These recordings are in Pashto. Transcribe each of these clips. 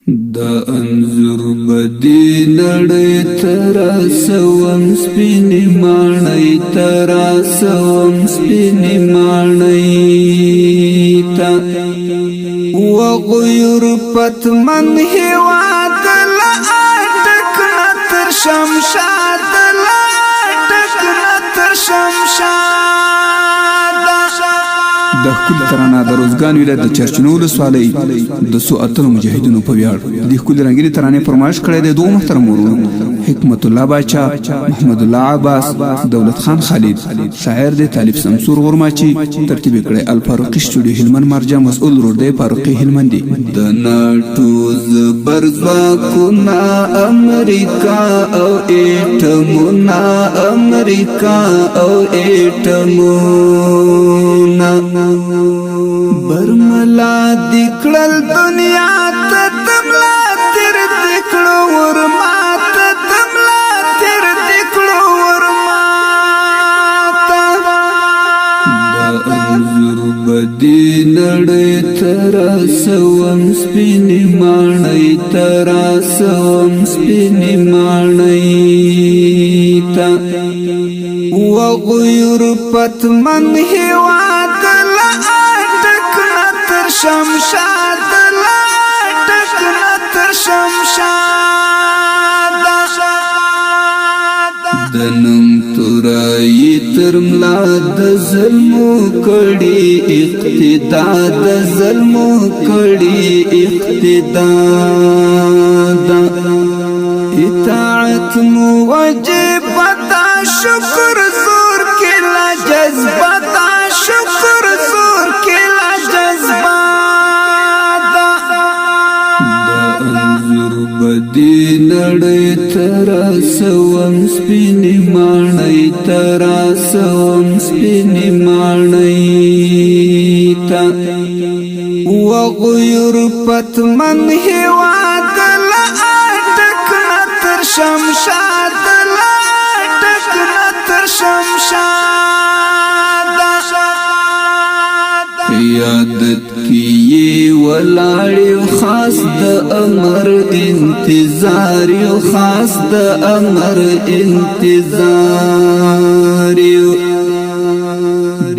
دا انظر بدی نړۍ تراسوم سپینې ماڼۍ تراسوم سپینې ماڼۍ ته وغیور پتمن هېواد له اټک نه تر شمشاد له اټک نه تر شمشاد د ښکلي ترانه د روزګان ولایت د چرچنو ولسوالۍ د څو اتلو مجاهدینو په ویاړ د ښکلي رنګینې ترانې فرمایش کړی دی دوه محترم ورونو حکمت الله باچا محمد الله عباس دولت خان خالد شاعر دی طالب سمسور غرماچی ترتیب کړی الفاروقي سټوډیو هلمند مرجع مسؤل رور دی فاروقي هلمندي د ناټو زبر ځواکونه امریکا او ایټمونه امریکا او ایټمونه برملا دکړل دنیا ته تملا تر دکړو ورمات تملا تر دکړو ورمات د انظر بدی نړۍ تراسوم سپینې ماڼۍ تراسوم سپینې ماڼۍ ته وغیور پتمن هېواد له اټک نه تر شمشاد له اټک نه تر شمشاد د نوم تورای تر ملا د ظلمو کړي اقتدا د ظلمو کړي اقتدا اطاعت مو واجب شکر زور کلا جذبات شکر زور کلا جذبات د انظر بدی نړۍ تراسوم سپینې ماڼۍ تراسوم سپینې ماڼۍ ته وغیور پتمن هېواد له اټک نه تر شمشاد قیادت کی ولاړ خاص د امر انتظار خاص د امر انتظار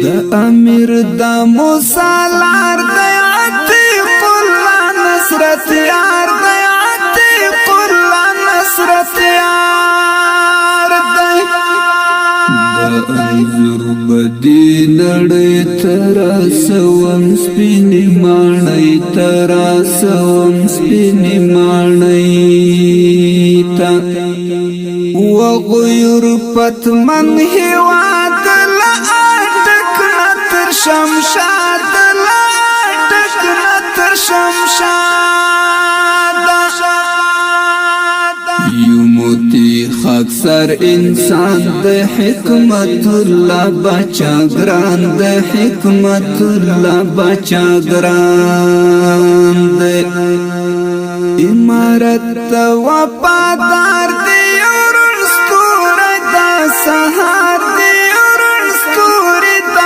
د امیر د مصالحار د عتیق الله نصرت یار د عتیق الله نصرت یار انظر بدی نړۍ تراسوم سپینې ماڼۍ تراسوم سپینې ماڼۍ ته وغیور پتمن هېواد له اټک نه تر شمشاد له اټک نه تر شمشاد یو موتی خاکسر انسان د حکمت الله بچا ګران د حکمت الله بچا ګران د امارت وفادار دی ورن ستوره د سهار دی ورن ستوره د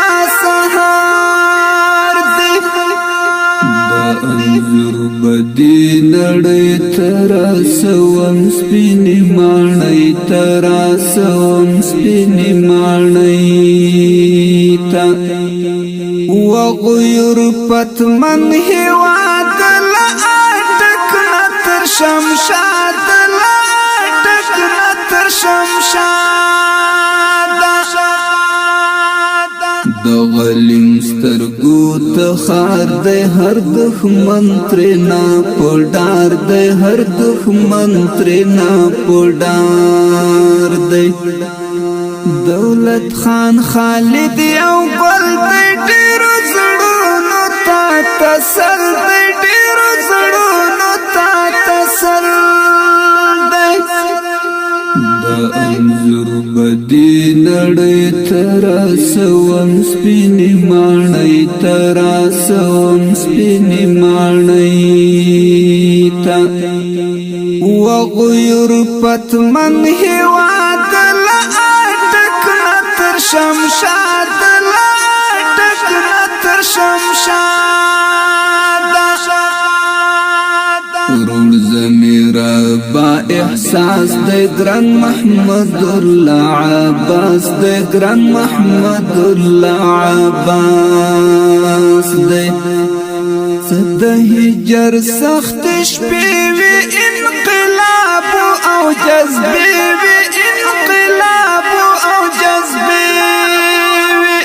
سهار دی د انظر بدی نړۍ تراسوم سپینې ماڼۍ تراسوم سپینې ماڼۍ ته وغیور پتمن هېواد له اټک نه تر شمشاد له اټک نه تر شمشاد د غلیم سترګو ته خار د هر دښمن ترېنا پډار د هر دښمن ترېنا پډار دی دولت خان خالد یو ګل د ډېرو زړونو ته تسل د ډېرو زړونو ته تسل دی د انظر بدی نړۍ تراسوم سپینې ماڼۍ تراسوم سپینې ماڼۍ ته وغیور پتمن هېواد له اټک نه تر شمشاد له اټک نه تر شمشاد روڑ زمیرا با احساس دے گران محمد اللہ عباس دے گران محمد اللہ عباس دے صد ہجر سخت شپیوی انقلاب او جذبیوی انقلاب او جذبیوی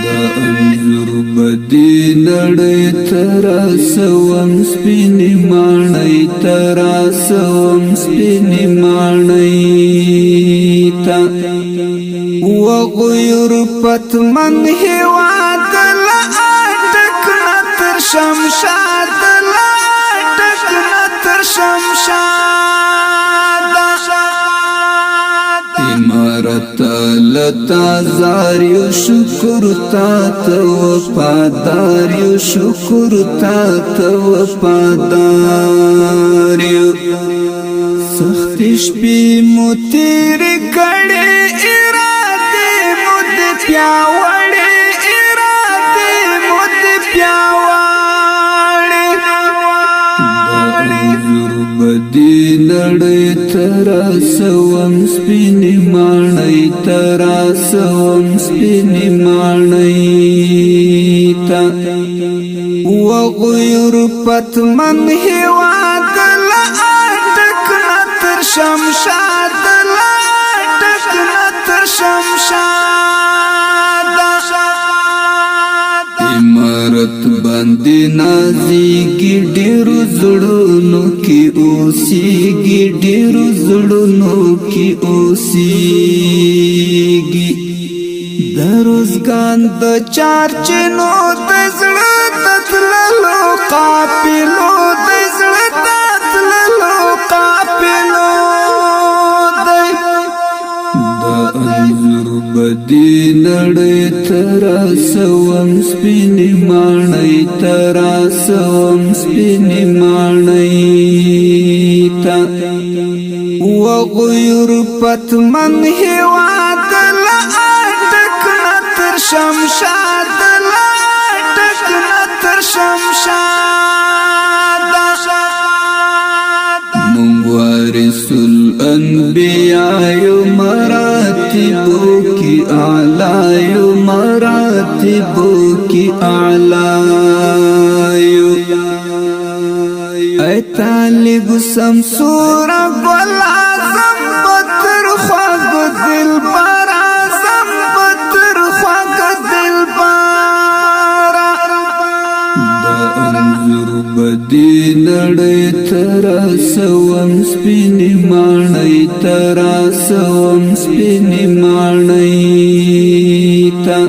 دا انظر بدی نڑی تراسوم سپینی مانئی تراسوم سپینی مانئی تا وغیر پتمن ہیواد لآٹک نتر شمشاد لآٹک نتر شمشاد امارت لتا زاریو شکر تا وفاداریو شکر تا وفاداریو سختش پی مو تیری کڑی ارادے مد پیاوڑی ارادے مد پیاوڑی دانظر بدی نڑی تراسوم سپینی مانئی تراسوم سپینی مانئی تا وغیر پتمن ہیواد لآٹک نتر شمشاد لآٹک نتر شمشاد امارت باندی نازیگی ڈیرو زڑونو کی اوسیگی ڈیرو زڑونو کی اوسیگی دروزگان د چارچنو دزړه تتللو قافلو دزړه تتللو قافلو د انظر بدی نړۍ تراسوم سپینی مانئی تراسوم سپینی مانئی تا وغیر پتمن هیواد لآٹک نتر شمشاد لآٹک نتر شمشاد منوارث الانبیاء مراتبو کی اعلی مراتبو کی اعلی اے طالب سمسور گل اعظم بطر خواگ دل بار اعظم بطر خواگ دل بار دا انظر بدی نڑی تراسوم سپینی مانئی تراسوم سپینی مانئی تا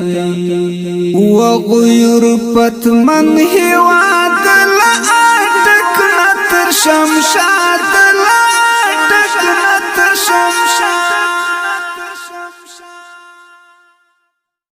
وغیر پتمن ہیواد لآٹک نتر شمشاد